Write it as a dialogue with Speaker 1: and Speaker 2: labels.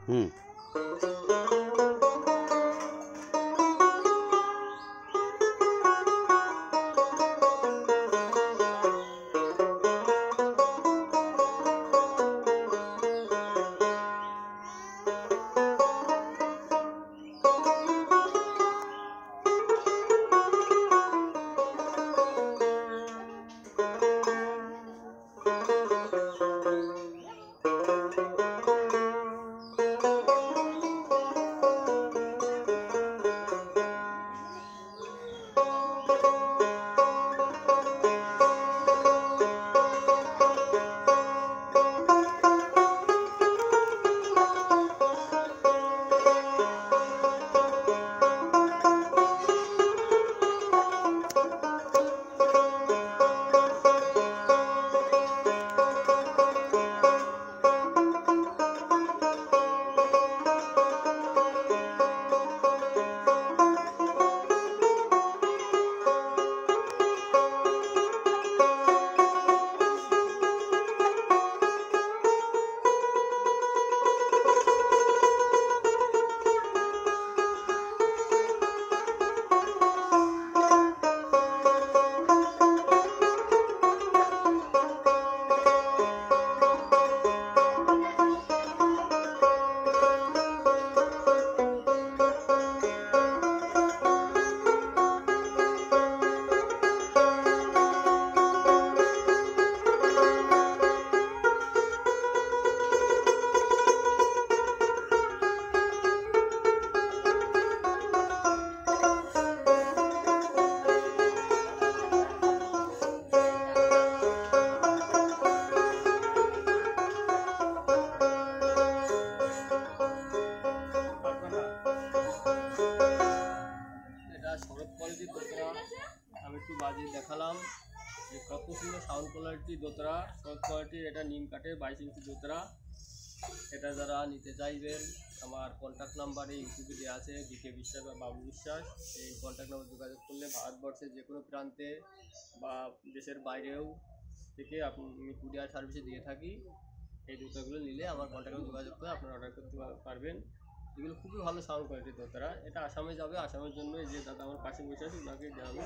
Speaker 1: হুম।
Speaker 2: শরৎ কোয়ালিটির দোতরা আমি একটু বাজিয়ে দেখালাম যে কত সুন্দর সাউন্ড কোয়ালিটি দোতরা। শরৎ কোয়ালিটির এটা নিম কাঠের 22 ইঞ্চি দোতরা। এটা যারা নিতে চাইবেন আমার কন্ট্যাক্ট নাম্বারে ইউটিউবে দেওয়া আছে, বিকে বিশ্বাস বা বাবু বিশ্বাস। এই কন্ট্যাক্ট নাম্বার যোগাযোগ করলে ভারতবর্ষের যে কোনো প্রান্তে বা দেশের বাইরেও থেকে আমি কুরিয়ার সার্ভিসে দিয়ে থাকি। এই জুতোগুলো নিলে আমার কন্ট্যাক্ট নাম্বার যোগাযোগ করে আপনারা অর্ডার করতে পারবেন। এগুলো খুবই ভালো সাউন্ড কোয়ালিটির দোতরা। এটা আসামে যাবে, আসামের জন্য এই যে দাদা আমার পাশে বসে আছে ওনাকে দেওয়া হবে।